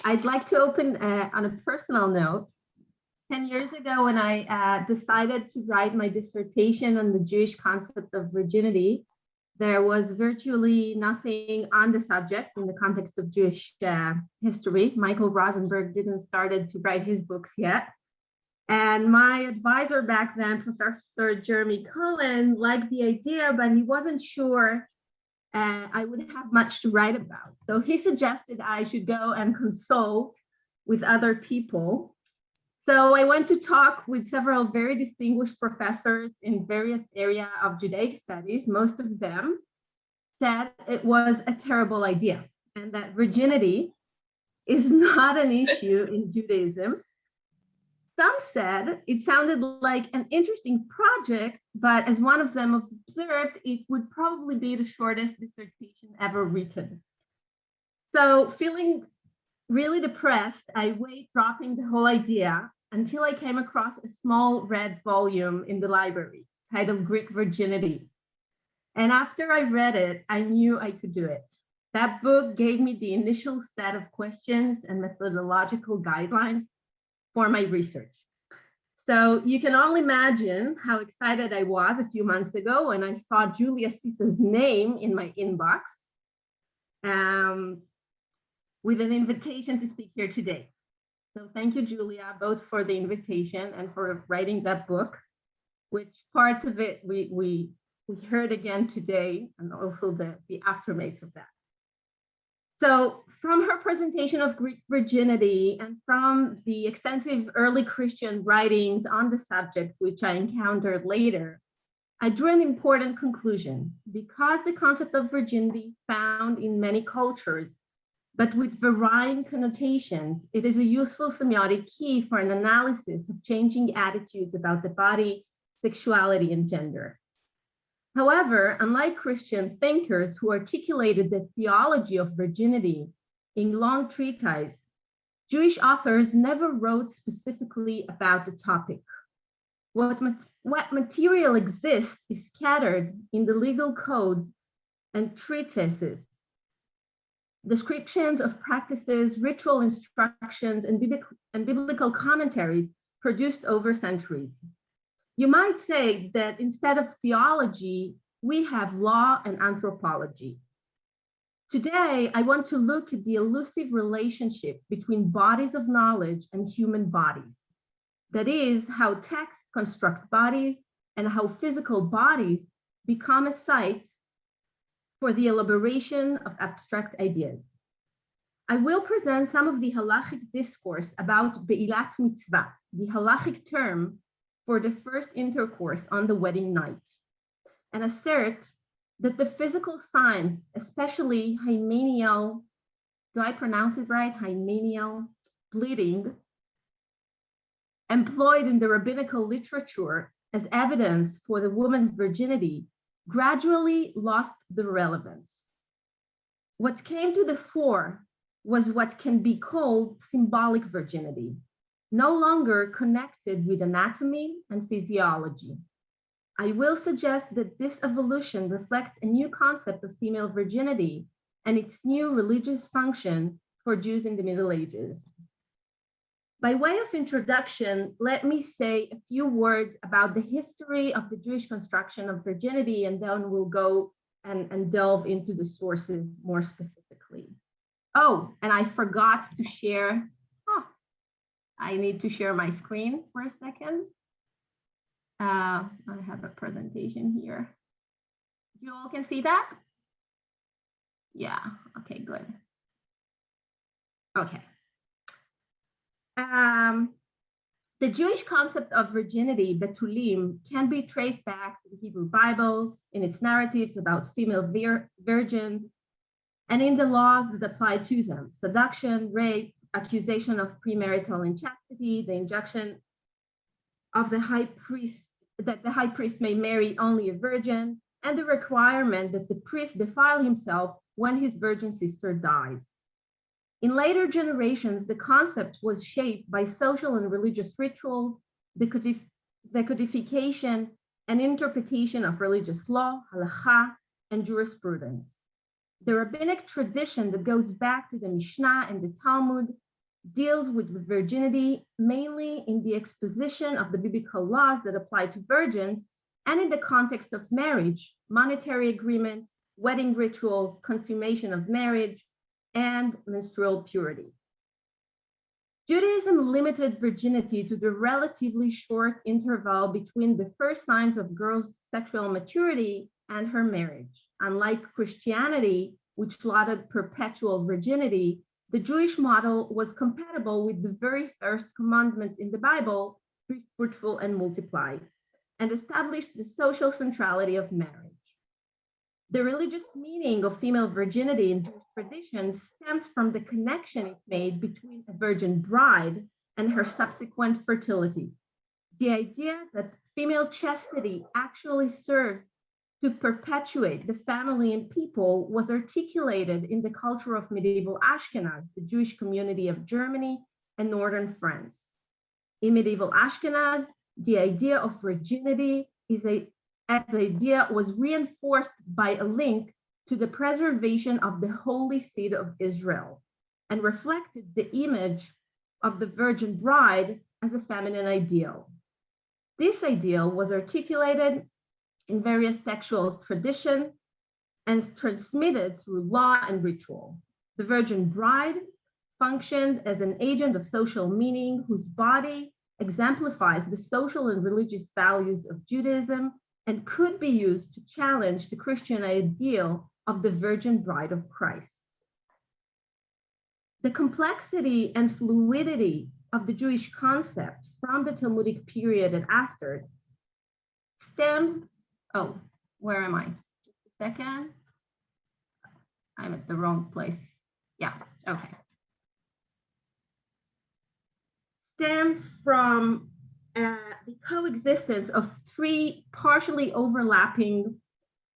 I'd like to open on a personal note. 10 years ago, when I decided to write my dissertation on the Jewish concept of virginity, there was virtually nothing on the subject in the context of Jewish history. Michael Rosenberg didn't started to write his books yet. And my advisor back then, Professor Jeremy Cohen, liked the idea, but he wasn't sure I would have much to write about. So he suggested I should go and consult with other people. So I went to talk with several very distinguished professors in various areas of Judaic studies. Most of them said it was a terrible idea and that virginity is not an issue in Judaism. Some said it sounded like an interesting project, but as one of them observed, it would probably be the shortest dissertation ever written. So feeling really depressed, I weighed dropping the whole idea until I came across a small red volume in the library titled Greek Virginity. And after I read it, I knew I could do it. That book gave me the initial set of questions and methodological guidelines for my research. So you can all imagine how excited I was a few months ago when I saw Julia Sisa's name in my inbox with an invitation to speak here today. So thank you, Julia, both for the invitation and for writing that book, which parts of it we heard again today, and also the aftermaths of that. So from her presentation of Greek virginity and from the extensive early Christian writings on the subject, which I encountered later, I drew an important conclusion. Because the concept of virginity found in many cultures, but with varying connotations, it is a useful semiotic key for an analysis of changing attitudes about the body, sexuality, and gender. However, unlike Christian thinkers who articulated the theology of virginity in long treatises, Jewish authors never wrote specifically about the topic. What material exists is scattered in the legal codes and treatises, descriptions of practices, ritual instructions, and biblical commentaries produced over centuries. You might say that instead of theology, we have law and anthropology. Today, I want to look at the elusive relationship between bodies of knowledge and human bodies. That is, how texts construct bodies and how physical bodies become a site for the elaboration of abstract ideas. I will present some of the halachic discourse about ilat Miṣvah, the halachic term for the first intercourse on the wedding night, and assert that the physical signs, especially hymenial, do I pronounce it right? Hymenial bleeding, employed in the rabbinical literature as evidence for the woman's virginity, gradually lost the relevance. What came to the fore was what can be called symbolic virginity, no longer connected with anatomy and physiology. I will suggest that this evolution reflects a new concept of female virginity and its new religious function for Jews in the Middle Ages. By way of introduction, let me say a few words about the history of the Jewish construction of virginity, and then we'll go and delve into the sources more specifically. Oh, and I forgot to share. I need to share my screen for a second. I have a presentation here. You all can see that? Yeah, okay, good. Okay. The Jewish concept of virginity, betulim, can be traced back to the Hebrew Bible in its narratives about female virgins and in the laws that apply to them: seduction, rape, accusation of premarital inchastity, the injunction of the high priest that the high priest may marry only a virgin, and the requirement that the priest defile himself when his virgin sister dies. In later generations, the concept was shaped by social and religious rituals, the codification and interpretation of religious law, halakha, and jurisprudence. The rabbinic tradition that goes back to the Mishnah and the Talmud deals with virginity mainly in the exposition of the biblical laws that apply to virgins and in the context of marriage, monetary agreements, wedding rituals, consummation of marriage, and menstrual purity. Judaism limited virginity to the relatively short interval between the first signs of girls' sexual maturity and her marriage. Unlike Christianity, which lauded perpetual virginity, the Jewish model was compatible with the very first commandment in the Bible, be fruitful and multiply, and established the social centrality of marriage. The religious meaning of female virginity in Jewish tradition stems from the connection it made between a virgin bride and her subsequent fertility. The idea that female chastity actually serves to perpetuate the family and people was articulated in the culture of medieval Ashkenaz, the Jewish community of Germany and northern France. In medieval Ashkenaz, the idea of virginity as the idea was reinforced by a link to the preservation of the holy seed of Israel and reflected the image of the virgin bride as a feminine ideal. This ideal was articulated in various textual traditions and transmitted through law and ritual. The virgin bride functioned as an agent of social meaning whose body exemplifies the social and religious values of Judaism and could be used to challenge the Christian ideal of the virgin bride of Christ. The complexity and fluidity of the Jewish concept from the Talmudic period and after stems, where am I? Just a second. I'm at the wrong place. Yeah, okay. Stems from the coexistence of three partially overlapping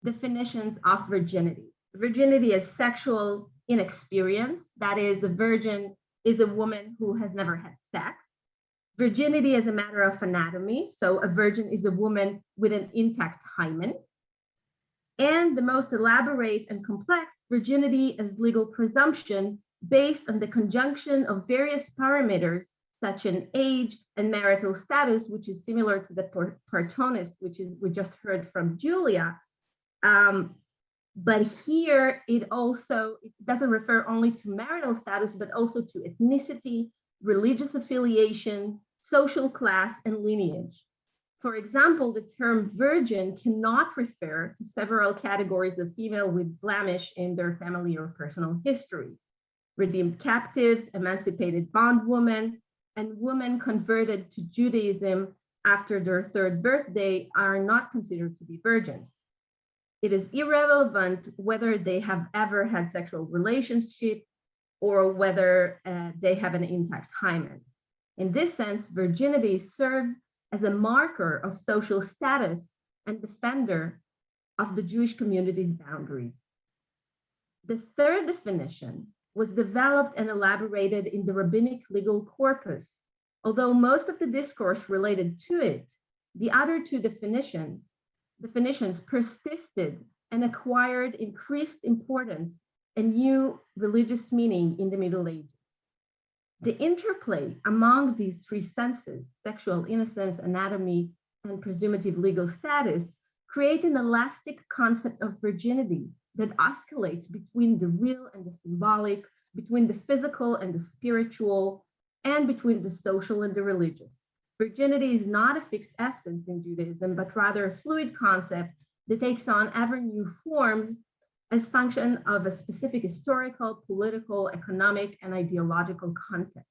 definitions of virginity. Virginity as sexual inexperience, that is, a virgin is a woman who has never had sex. Virginity as a matter of anatomy, so a virgin is a woman with an intact hymen. And the most elaborate and complex, virginity as legal presumption based on the conjunction of various parameters such as age and marital status, which is similar to the partonis, which is we just heard from Julia. But here it doesn't refer only to marital status, but also to ethnicity, religious affiliation, social class, and lineage. For example, the term virgin cannot refer to several categories of female with blemish in their family or personal history. Redeemed captives, emancipated bondwomen, and women converted to Judaism after their third birthday are not considered to be virgins. It is irrelevant whether they have ever had sexual relationship or whether they have an intact hymen. In this sense, virginity serves as a marker of social status and defender of the Jewish community's boundaries. The third definition was developed and elaborated in the rabbinic legal corpus. Although most of the discourse related to it, the other two definitions persisted and acquired increased importance and new religious meaning in the Middle Ages. The interplay among these three senses, sexual innocence, anatomy, and presumptive legal status, create an elastic concept of virginity that oscillates between the real and the symbolic, between the physical and the spiritual, and between the social and the religious. Virginity is not a fixed essence in Judaism, but rather a fluid concept that takes on ever new forms as function of a specific historical, political, economic, and ideological context.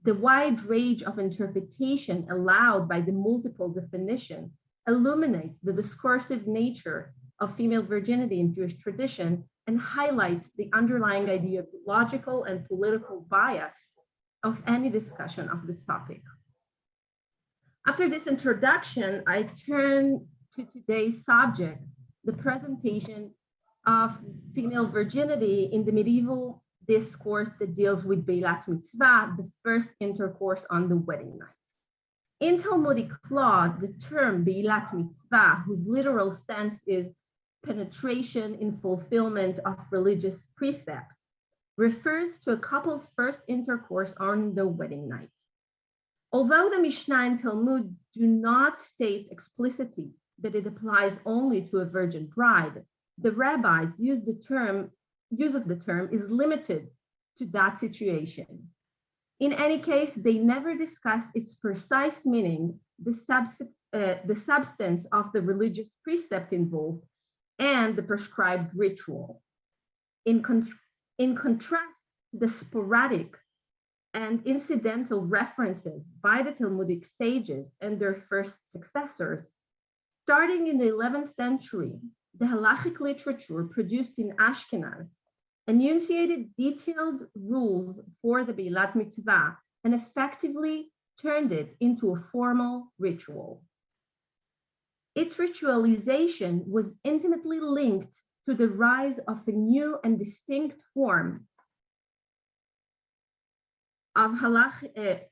The wide range of interpretation allowed by the multiple definition illuminates the discursive nature of female virginity in Jewish tradition and highlights the underlying ideological and political bias of any discussion of the topic. After this introduction, I turn to today's subject, the presentation of female virginity in the medieval discourse that deals with ilat Miṣvah, the first intercourse on the wedding night. In Talmudic law, the term ilat Miṣvah, whose literal sense is penetration in fulfillment of religious precept, refers to a couple's first intercourse on the wedding night. Although the Mishnah and Talmud do not state explicitly that it applies only to a virgin bride, the rabbis use of the term is limited to that situation. In any case, they never discuss its precise meaning, the substance of the religious precept involved, and the prescribed ritual. In contrast to the sporadic and incidental references by the Talmudic sages and their first successors, starting in the 11th century, the halachic literature produced in Ashkenaz enunciated detailed rules for the ilat Miṣvah and effectively turned it into a formal ritual. Its ritualization was intimately linked to the rise of a new and distinct form of halachic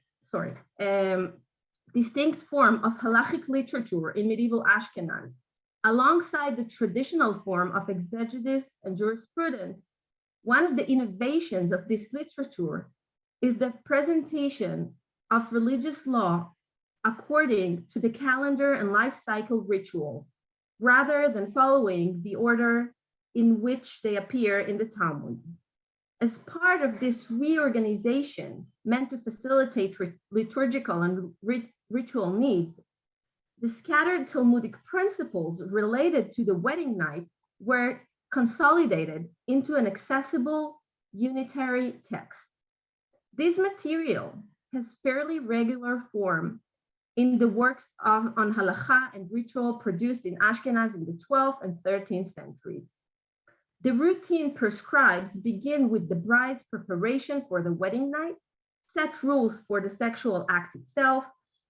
literature in medieval Ashkenaz, alongside the traditional form of exegesis and jurisprudence. One of the innovations of this literature is the presentation of religious law according to the calendar and life cycle rituals, rather than following the order in which they appear in the Talmud. As part of this reorganization meant to facilitate liturgical and ritual needs, the scattered Talmudic principles related to the wedding night were consolidated into an accessible unitary text. This material has fairly regular form in the works on halacha and ritual produced in Ashkenaz in the 12th and 13th centuries. The routine prescribes begin with the bride's preparation for the wedding night, set rules for the sexual act itself,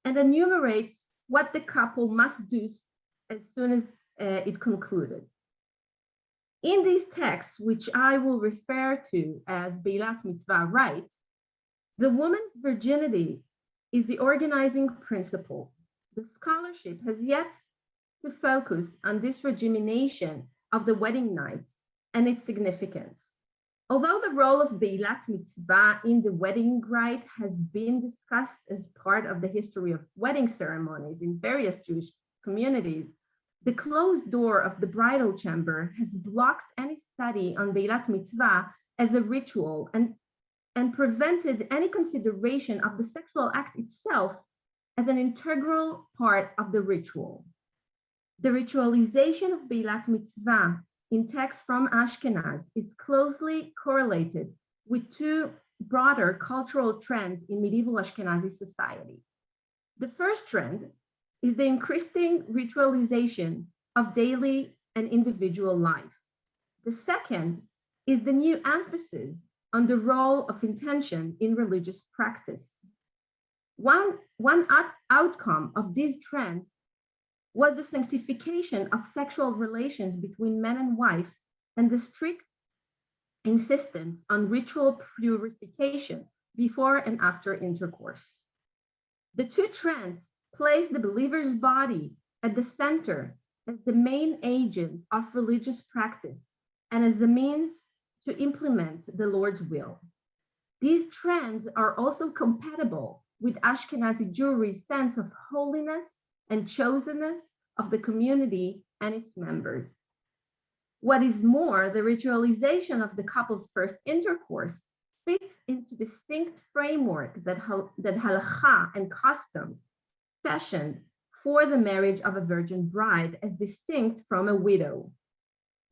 and enumerates what the couple must do as soon as it concluded. In these texts, which I will refer to as ilat Miṣvah rite, the woman's virginity is the organizing principle. The scholarship has yet to focus on this regimentation of the wedding night and its significance. Although the role of ilat Miṣvah in the wedding rite has been discussed as part of the history of wedding ceremonies in various Jewish communities, the closed door of the bridal chamber has blocked any study on ilat Miṣvah as a ritual and prevented any consideration of the sexual act itself as an integral part of the ritual. The ritualization of ilat Miṣvah in texts from Ashkenaz is closely correlated with two broader cultural trends in medieval Ashkenazi society. The first trend is the increasing ritualization of daily and individual life. The second is the new emphasis on the role of intention in religious practice. One outcome of these trends was the sanctification of sexual relations between man and wife and the strict insistence on ritual purification before and after intercourse. The two trends place the believer's body at the center as the main agent of religious practice and as the means to implement the Lord's will. These trends are also compatible with Ashkenazi Jewry's sense of holiness and chosenness of the community and its members. What is more, the ritualization of the couple's first intercourse fits into distinct framework that halacha and custom fashioned for the marriage of a virgin bride as distinct from a widow.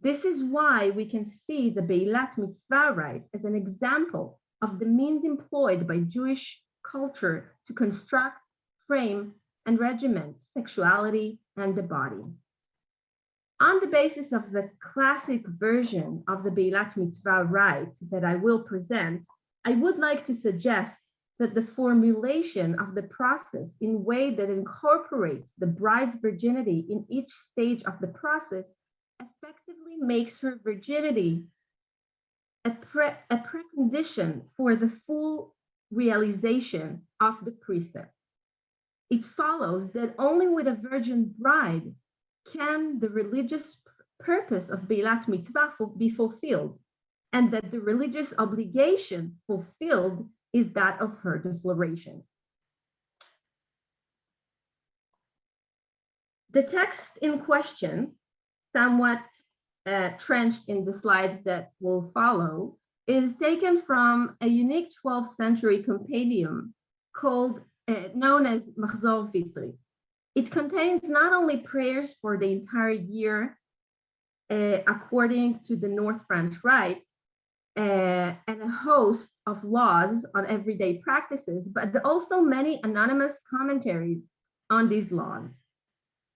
This is why we can see the ilat Miṣvah rite as an example of the means employed by Jewish culture to construct, frame, and regiment sexuality and the body. On the basis of the classic version of the ilat Miṣvah rite that I will present, I would like to suggest that the formulation of the process in a way that incorporates the bride's virginity in each stage of the process effectively makes her virginity a precondition for the full realization of the precept. It follows that only with a virgin bride can the religious purpose of ilat Miṣvah be fulfilled. and that the religious obligation fulfilled is that of her defloration. The text in question, somewhat trenched in the slides that will follow, is taken from a unique 12th century compendium called, known as Machzor Vitri. It contains not only prayers for the entire year, according to the North French Rite, and a host of laws on everyday practices, but also many anonymous commentaries on these laws.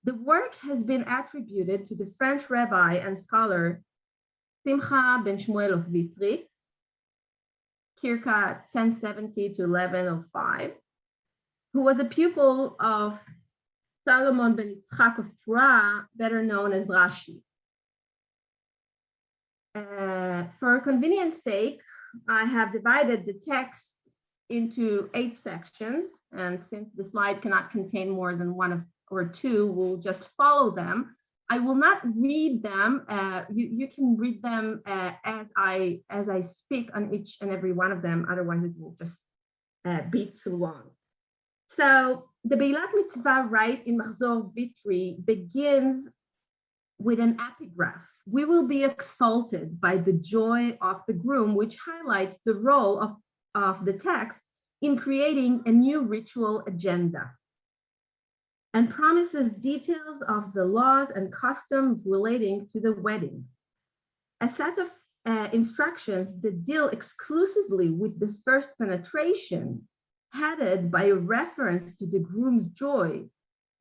The work has been attributed to the French rabbi and scholar Simcha ben Shmuel of Vitry, circa 1070 to 1105, who was a pupil of Solomon ben Yitzchak of Troyes, better known as Rashi. For convenience sake, I have divided the text into 8 sections, and since the slide cannot contain more than one or two, we'll just follow them. I will not read them. You can read them as I speak on each and every one of them. Otherwise, it will just be too long. So the ilat Miṣvah rite in Machzor Vitri begins with an epigraph. We will be exalted by the joy of the groom, which highlights the role of the text in creating a new ritual agenda, and promises details of the laws and customs relating to the wedding. A set of instructions that deal exclusively with the first penetration, headed by a reference to the groom's joy,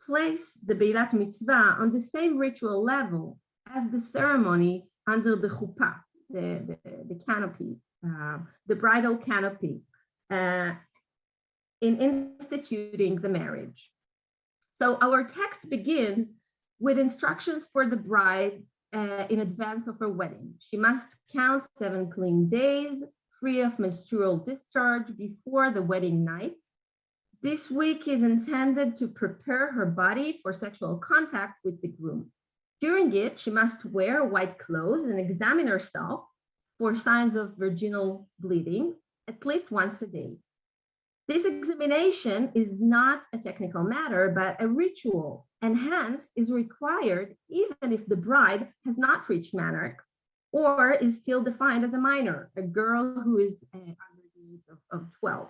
place the ilat Miṣvah on the same ritual level as the ceremony under the chuppah, the canopy, the bridal canopy, in instituting the marriage. So our text begins with instructions for the bride in advance of her wedding. She must count 7 clean days, free of menstrual discharge, before the wedding night. This week is intended to prepare her body for sexual contact with the groom. During it, she must wear white clothes and examine herself for signs of vaginal bleeding at least once a day. This examination is not a technical matter, but a ritual, and hence is required even if the bride has not reached menarche or is still defined as a minor, a girl who is under the age of 12.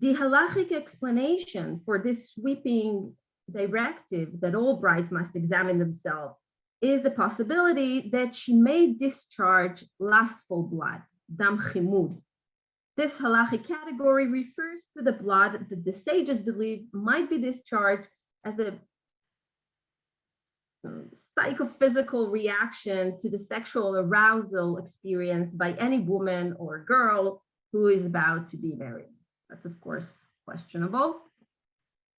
The halachic explanation for this sweeping directive that all brides must examine themselves is the possibility that she may discharge lustful blood, dam chimud. This halachic category refers to the blood that the sages believe might be discharged as a psychophysical reaction to the sexual arousal experienced by any woman or girl who is about to be married. That's, of course, questionable.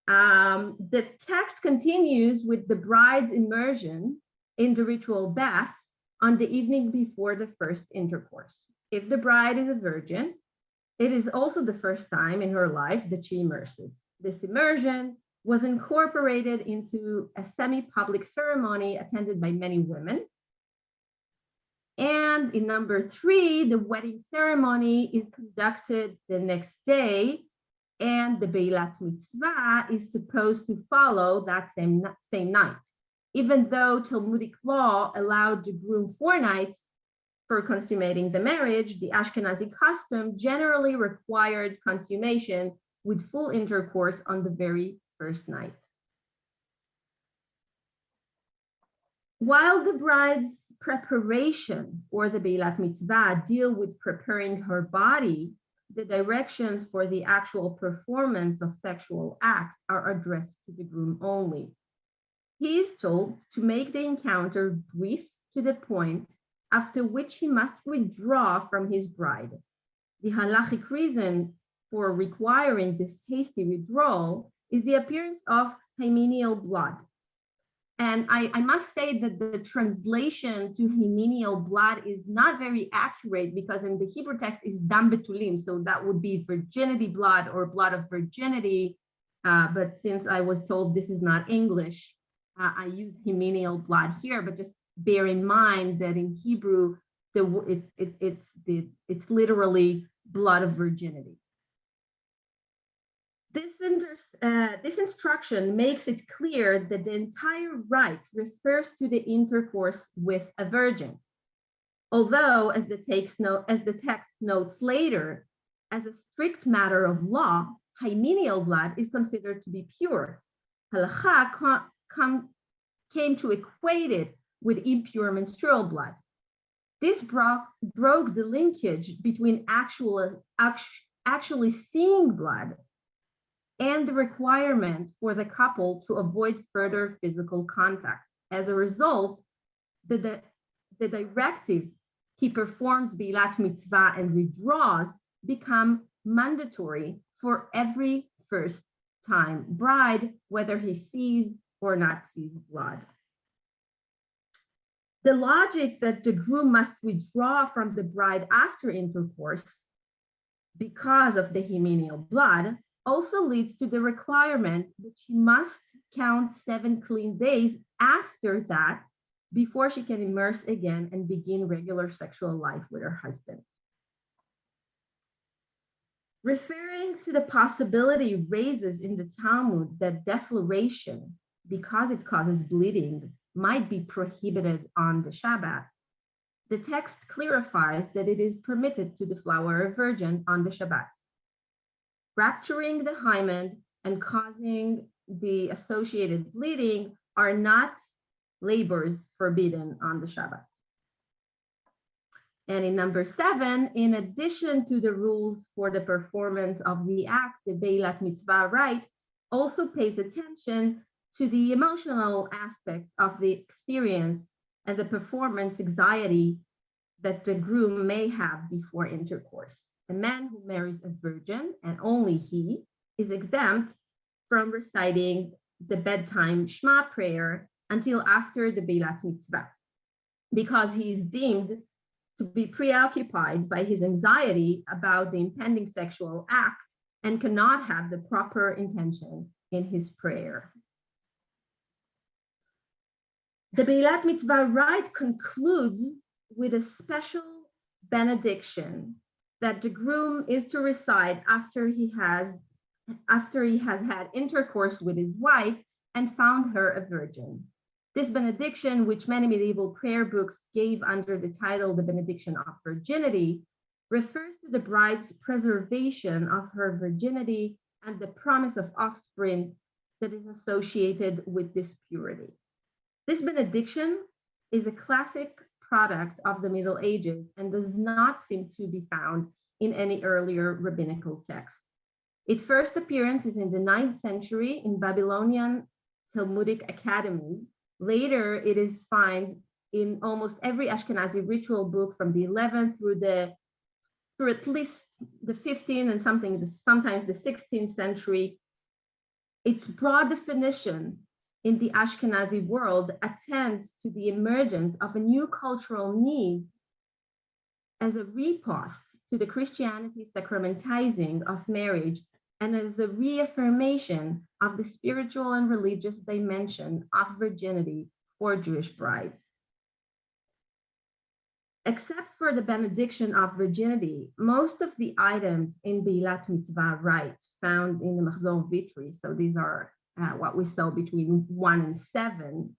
The text continues with the bride's immersion in the ritual bath on the evening before the first intercourse. If the bride is a virgin, it is also the first time in her life that she immerses. This immersion was incorporated into a semi-public ceremony attended by many women. And in number 3, the wedding ceremony is conducted the next day, and the ilat Miṣvah is supposed to follow that same night, even though Talmudic law allowed the groom 4 nights for consummating the marriage. The Ashkenazi custom generally required consummation with full intercourse on the very first night. While the bride's preparation for the ilat Miṣvah deal with preparing her body, the directions for the actual performance of sexual act are addressed to the groom only. He is told to make the encounter brief to the point, after which he must withdraw from his bride. The halachic reason for requiring this hasty withdrawal is the appearance of Hymenial blood. And I must say that the translation to Hymenial blood is not very accurate, because in the Hebrew text is dam betulim, so that would be virginity blood or blood of virginity. But since I was told this is not English, I use Hymenial blood here, but just bear in mind that in Hebrew, it's literally blood of virginity. This instruction makes it clear that the entire rite refers to the intercourse with a virgin. Although, as the text notes later, as a strict matter of law, Hymenial blood is considered to be pure. Halakha came to equate it with impure menstrual blood. This broke the linkage between actually seeing blood and the requirement for the couple to avoid further physical contact. As a result, the directive he performs ilat Miṣvah and withdraws become mandatory for every first-time bride, whether he sees or not sees blood. The logic that the groom must withdraw from the bride after intercourse because of the Hymenial blood also leads to the requirement that she must count 7 clean days after that before she can immerse again and begin regular sexual life with her husband. Referring to the possibility raises in the Talmud that defloration, because it causes bleeding, might be prohibited on the Shabbat, the text clarifies that it is permitted to deflower a virgin on the Shabbat. Rupturing the hymen and causing the associated bleeding are not labors forbidden on the Shabbat. And in number 7, in addition to the rules for the performance of the act, the ilat Miṣvah rite also pays attention to the emotional aspects of the experience and the performance anxiety that the groom may have before intercourse. A man who marries a virgin, and only he, is exempt from reciting the bedtime Shema prayer until after the ilat Miṣvah, because he is deemed to be preoccupied by his anxiety about the impending sexual act and cannot have the proper intention in his prayer. The ilat Miṣvah rite concludes with a special benediction that the groom is to recite after he has had intercourse with his wife and found her a virgin. This benediction, which many medieval prayer books gave under the title The Benediction of Virginity, refers to the bride's preservation of her virginity and the promise of offspring that is associated with this purity. This benediction is a classic product of the Middle Ages and does not seem to be found in any earlier rabbinical text. Its first appearance is in the 9th century in Babylonian Talmudic academies. Later, it is found in almost every Ashkenazi ritual book from the 11th through at least the 15th and sometimes the 16th century. Its broad definition in the Ashkenazi world attends to the emergence of a new cultural need as a riposte to the Christianity sacramentizing of marriage and as a reaffirmation of the spiritual and religious dimension of virginity for Jewish brides. Except for the benediction of virginity, most of the items in the ilat Miṣvah rite found in the Machzor Vitri, so these are what we saw between 1 and 7,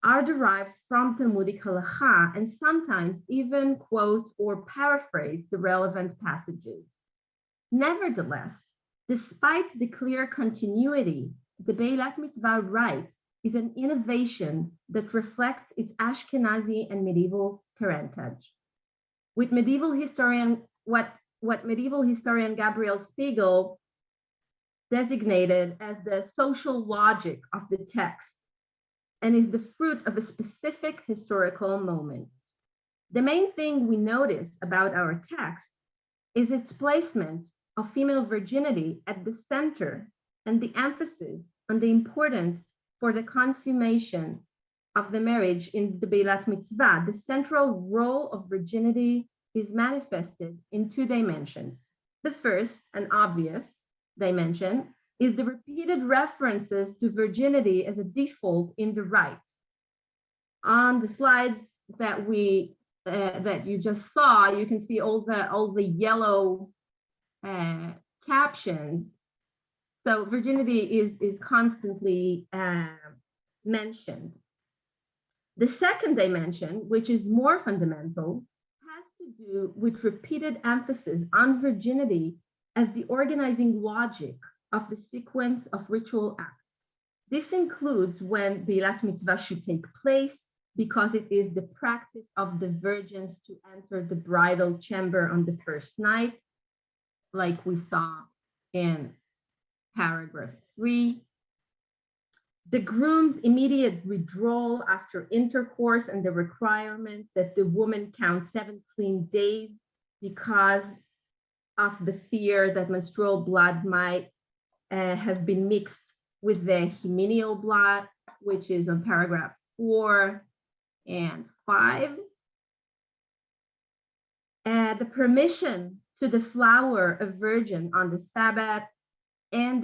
are derived from Talmudic halakha and sometimes even quote or paraphrase the relevant passages. Nevertheless, despite the clear continuity, the ilat Miṣvah rite is an innovation that reflects its Ashkenazi and medieval parentage. With medieval historian, what medieval historian Gabriel Spiegel designated as the social logic of the text and is the fruit of a specific historical moment. The main thing we notice about our text is its placement of female virginity at the center and the emphasis on the importance for the consummation of the marriage in the ilat Miṣvah. The central role of virginity is manifested in 2 dimensions. The first and obvious dimension is the repeated references to virginity as a default in the rite. On the slides that we that you just saw, you can see all the yellow captions. So virginity is constantly mentioned. The second dimension, which is more fundamental, has to do with repeated emphasis on virginity as the organizing logic of the sequence of ritual acts. This includes when the ilat Miṣvah should take place, because it is the practice of the virgins to enter the bridal chamber on the first night, like we saw in paragraph 3. The groom's immediate withdrawal after intercourse and the requirement that the woman count 7 clean days because of the fear that menstrual blood might have been mixed with the Hymenial Blood, which is on paragraph 4 and 5. The permission to deflower a virgin on the Sabbath and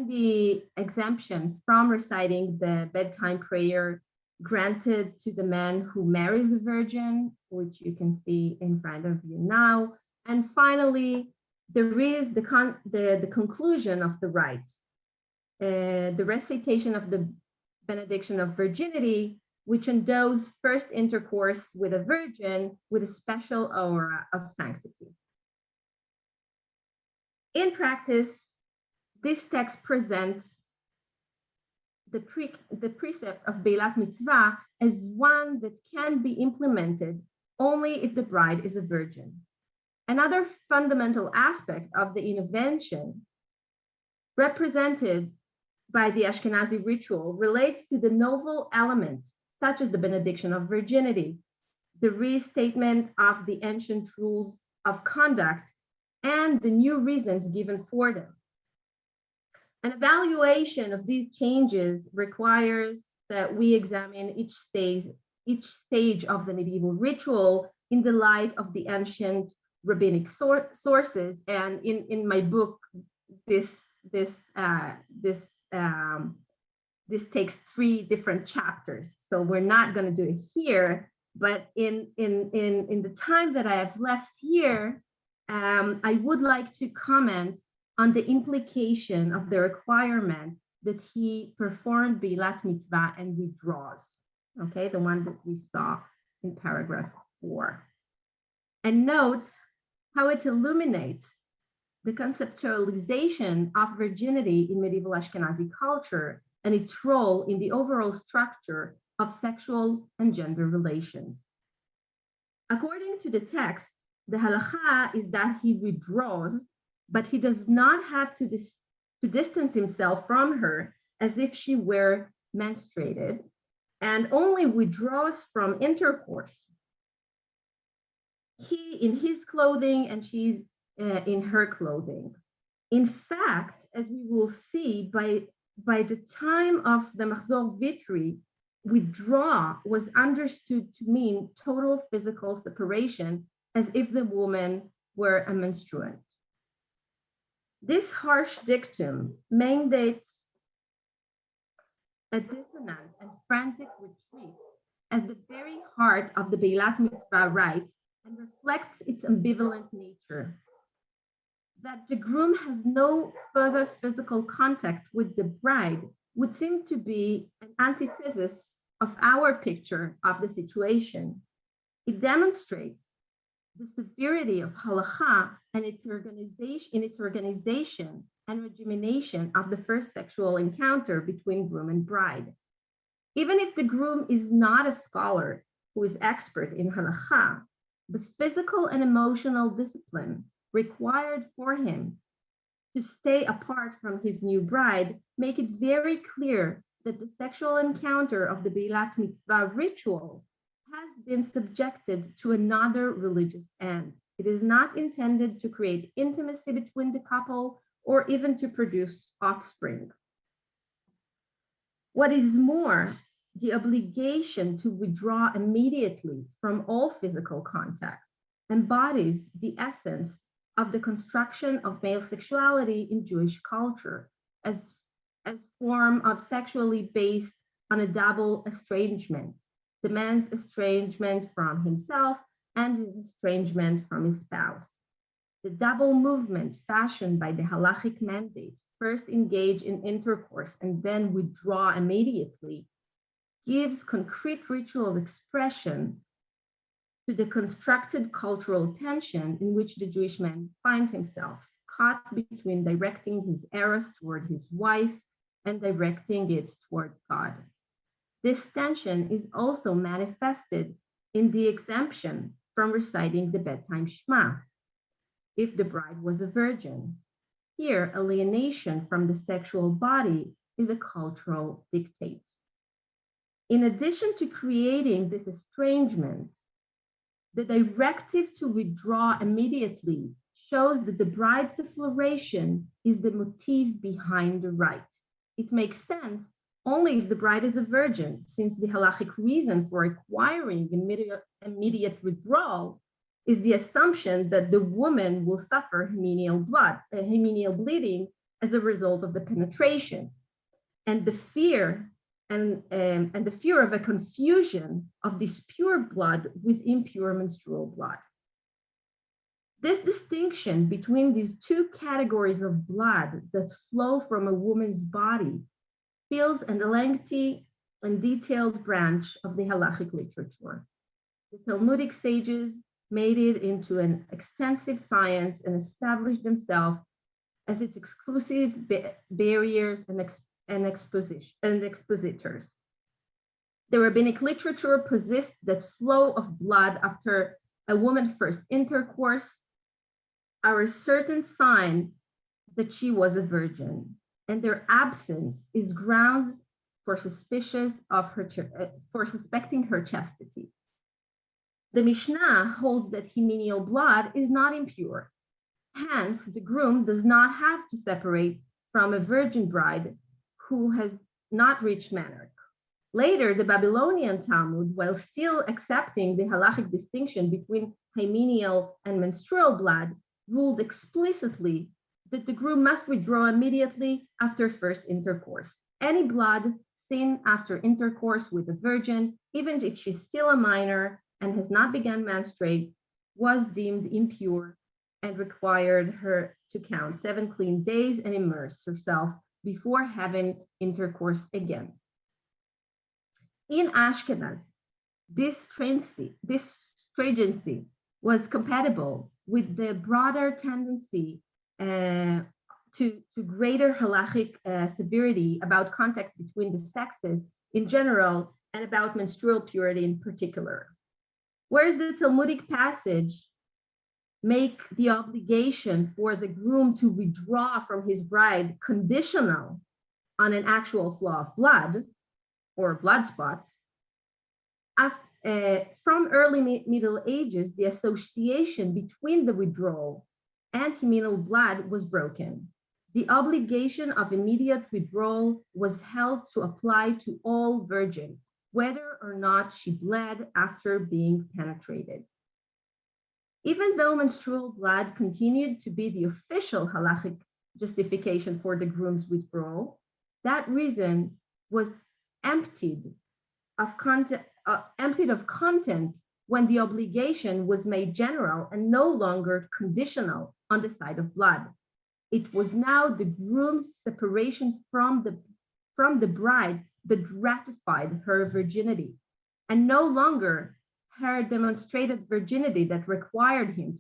the exemption from reciting the bedtime prayer granted to the man who marries a virgin, which you can see in front of you now. And finally, there is the conclusion of the rite, the recitation of the Benediction of Virginity, which endows first intercourse with a virgin with a special aura of sanctity. In practice, this text presents the precept of ilat Miṣvah as one that can be implemented only if the bride is a virgin. Another fundamental aspect of the intervention represented by the Ashkenazi ritual relates to the novel elements, such as the Benediction of Virginity, the restatement of the ancient rules of conduct, and the new reasons given for them. An evaluation of these changes requires that we examine each stage of the medieval ritual in the light of the ancient rabbinic sources. And in my book, this takes 3 different chapters. So we're not going to do it here, but in the time that I have left here, I would like to comment on the implication of the requirement that he performed ilat Miṣvah and withdraws, okay, the one that we saw in paragraph 4. And note how it illuminates the conceptualization of virginity in medieval Ashkenazi culture and its role in the overall structure of sexual and gender relations. According to the text, the halacha is that he withdraws, but he does not have to distance himself from her as if she were menstruated, and only withdraws from intercourse. He in his clothing and she's in her clothing. In fact, as we will see, by the time of the Machzor Vitri, withdraw was understood to mean total physical separation, as if the woman were a menstruant. This harsh dictum mandates a dissonant and frantic retreat at the very heart of the ilat Miṣvah rite and reflects its ambivalent nature. That the groom has no further physical contact with the bride would seem to be an antithesis of our picture of the situation. It demonstrates the severity of halacha and its organization and regimentation of the first sexual encounter between groom and bride. Even if the groom is not a scholar who is expert in halacha, the physical and emotional discipline required for him to stay apart from his new bride make it very clear that the sexual encounter of the ilat Miṣvah ritual has been subjected to another religious end. It is not intended to create intimacy between the couple or even to produce offspring. What is more, the obligation to withdraw immediately from all physical contact embodies the essence of the construction of male sexuality in Jewish culture as form of sexually based on a double estrangement, the man's estrangement from himself and his estrangement from his spouse. The double movement fashioned by the halachic mandate, first engage in intercourse and then withdraw immediately, gives concrete ritual expression to the constructed cultural tension in which the Jewish man finds himself, caught between directing his eros toward his wife and directing it toward God. This tension is also manifested in the exemption from reciting the bedtime Shema, if the bride was a virgin. Here, alienation from the sexual body is a cultural dictate. In addition to creating this estrangement, the directive to withdraw immediately shows that the bride's defloration is the motive behind the rite. It makes sense only if the bride is a virgin, since the halachic reason for requiring immediate withdrawal is the assumption that the woman will suffer hymenial bleeding as a result of the penetration, and the fear of a confusion of this pure blood with impure menstrual blood. This distinction between these two categories of blood that flow from a woman's body fills a lengthy and detailed branch of the halachic literature. The Talmudic sages made it into an extensive science and established themselves as its exclusive barriers and expositors. The rabbinic literature possessed that flow of blood after a woman's first intercourse are a certain sign that she was a virgin, and their absence is grounds for suspecting her chastity. The Mishnah holds that hymenial blood is not impure. Hence, the groom does not have to separate from a virgin bride who has not reached menarche. Later, the Babylonian Talmud, while still accepting the halachic distinction between hymenial and menstrual blood, ruled explicitly that the groom must withdraw immediately after first intercourse. Any blood seen after intercourse with a virgin, even if she's still a minor and has not begun menstruate, was deemed impure and required her to count 7 clean days and immerse herself before having intercourse again. In Ashkenaz, this stringency was compatible with the broader tendency to greater halachic severity about contact between the sexes in general and about menstrual purity in particular. Whereas the Talmudic passage make the obligation for the groom to withdraw from his bride conditional on an actual flow of blood or blood spots, from early Middle Ages, the association between the withdrawal and hymenial blood was broken. The obligation of immediate withdrawal was held to apply to all virgins, whether or not she bled after being penetrated. Even though menstrual blood continued to be the official halachic justification for the groom's withdrawal, that reason was emptied of content when the obligation was made general and no longer conditional on the side of blood. It was now the groom's separation from the bride that ratified her virginity, and no longer her demonstrated virginity that required him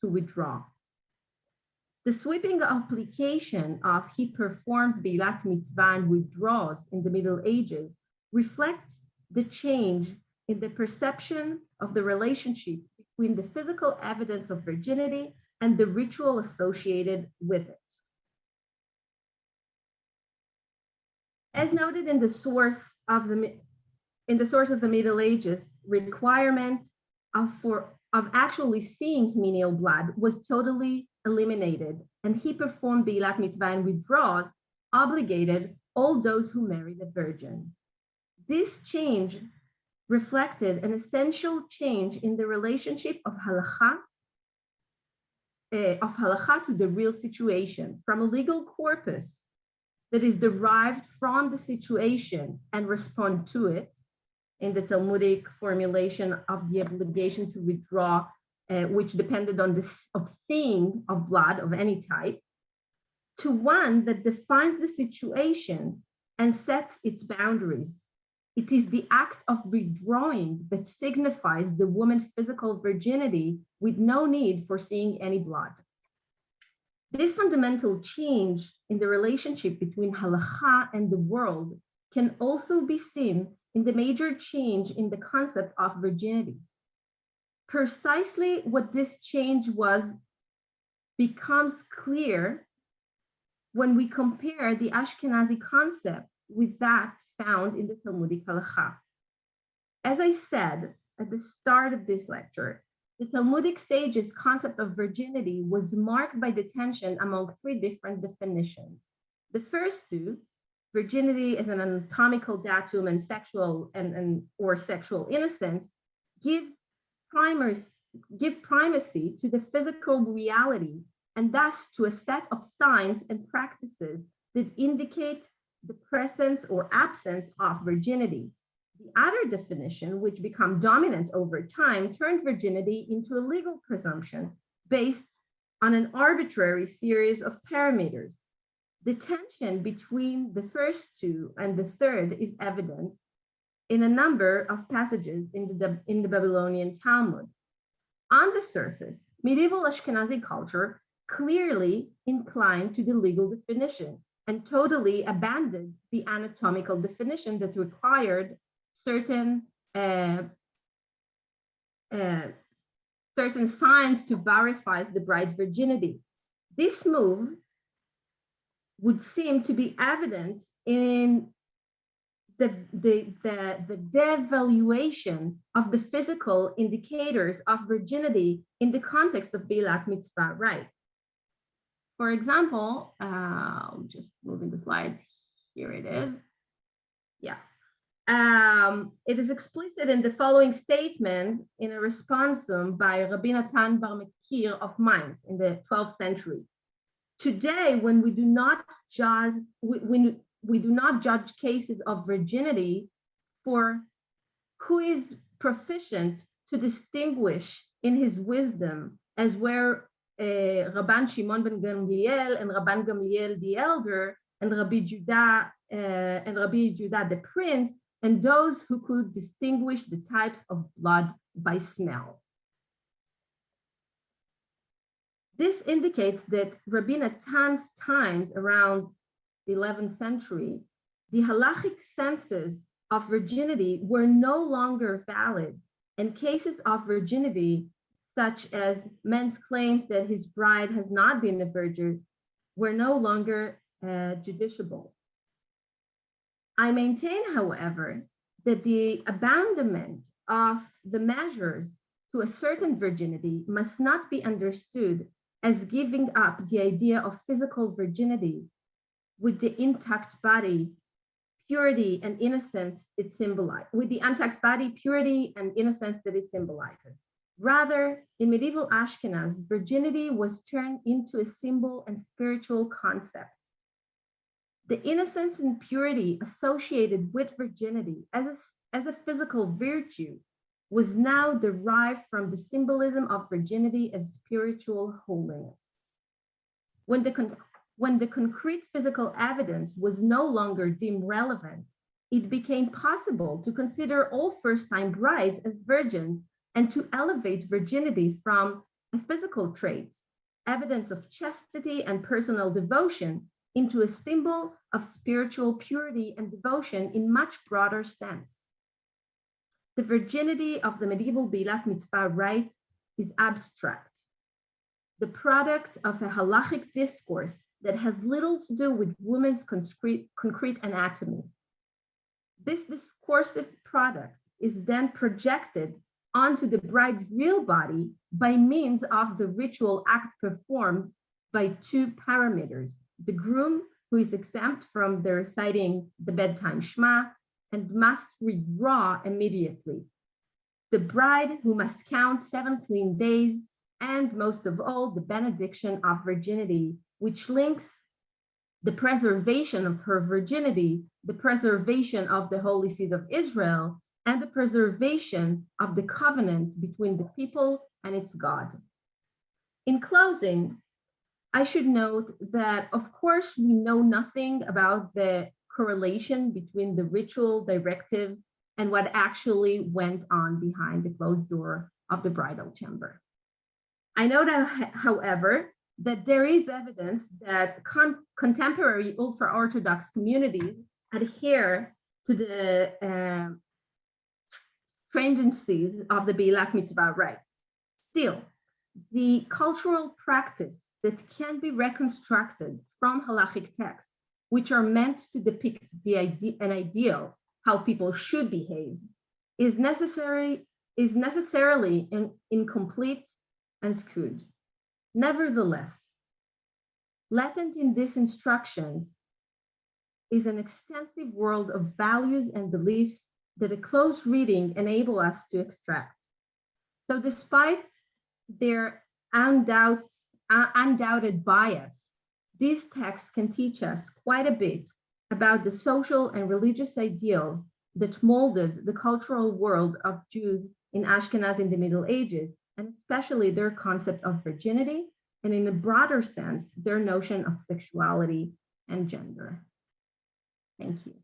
to withdraw. The sweeping application of he performs the ilat Miṣvah and withdraws in the Middle Ages reflect the change in the perception of the relationship between the physical evidence of virginity and the ritual associated with it. As noted in the source of the Middle Ages, requirement of actually seeing hymenial blood was totally eliminated, and he performed the ilat Miṣvah and withdraws, obligated all those who married a virgin. This change reflected an essential change in the relationship of halakha to the real situation, from a legal corpus that is derived from the situation and respond to it, in the Talmudic formulation of the obligation to withdraw, which depended on the seeing of blood of any type, to one that defines the situation and sets its boundaries. It is the act of withdrawing that signifies the woman's physical virginity with no need for seeing any blood. This fundamental change in the relationship between halakha and the world can also be seen in the major change in the concept of virginity. Precisely what this change was becomes clear when we compare the Ashkenazi concept with that found in the Talmudic halakha. As I said at the start of this lecture, the Talmudic sages' concept of virginity was marked by the tension among three different definitions. The first two, virginity as an anatomical datum and sexual or sexual innocence, give primacy to the physical reality and thus to a set of signs and practices that indicate the presence or absence of virginity. The other definition, which became dominant over time, turned virginity into a legal presumption based on an arbitrary series of parameters. The tension between the first two and the third is evident in a number of passages in the Babylonian Talmud. On the surface, medieval Ashkenazi culture clearly inclined to the legal definition and totally abandoned the anatomical definition that required certain signs to verify the bride's virginity. This move would seem to be evident in the devaluation of the physical indicators of virginity in the context of ilat Miṣvah rite. For example, just moving the slides, here it is. Yeah. It is explicit in the following statement in a responsum by Rabbi Natan Bar Mekir of Mainz in the 12th century. Today, when we do not judge cases of virginity for who is proficient to distinguish in his wisdom, as were Rabban Shimon ben Gamliel and Rabban Gamliel the elder, and Rabbi Judah the prince, and those who could distinguish the types of blood by smell. This indicates that Rabbi Natan's times around the 11th century, the halachic senses of virginity were no longer valid, and cases of virginity, such as men's claims that his bride has not been a virgin, were no longer judiciable. I maintain, however, that the abandonment of the measures to a certain virginity must not be understood as giving up the idea of physical virginity with the intact body, purity and innocence it symbolizes, that it symbolizes. Rather, in medieval Ashkenaz, virginity was turned into a symbol and spiritual concept. The innocence and purity associated with virginity as a physical virtue was now derived from the symbolism of virginity as spiritual holiness. When the concrete physical evidence was no longer deemed relevant, it became possible to consider all first-time brides as virgins and to elevate virginity from a physical trait, evidence of chastity and personal devotion, into a symbol of spiritual purity and devotion in much broader sense. The virginity of the medieval ilat Miṣvah rite is abstract, the product of a halachic discourse that has little to do with women's concrete anatomy. This discursive product is then projected onto the bride's real body by means of the ritual act performed by two parameters: the groom, who is exempt from the reciting the bedtime Shema and must withdraw immediately; the bride, who must count 7 clean days; and most of all, the benediction of virginity, which links the preservation of her virginity, the preservation of the holy seed of Israel, and the preservation of the covenant between the people and its God. In closing, I should note that, of course, we know nothing about the correlation between the ritual directives and what actually went on behind the closed door of the bridal chamber. I know that, however, that there is evidence that contemporary ultra-Orthodox communities adhere to the stringencies of the ilat Miṣvah rite. Still, the cultural practice that can be reconstructed from halachic texts, which are meant to depict an ideal how people should behave, is necessarily incomplete and skewed. Nevertheless, latent in these instructions is an extensive world of values and beliefs that a close reading enable us to extract. So despite their undoubted bias, these texts can teach us quite a bit about the social and religious ideals that molded the cultural world of Jews in Ashkenaz in the Middle Ages, and especially their concept of virginity, and in a broader sense, their notion of sexuality and gender. Thank you.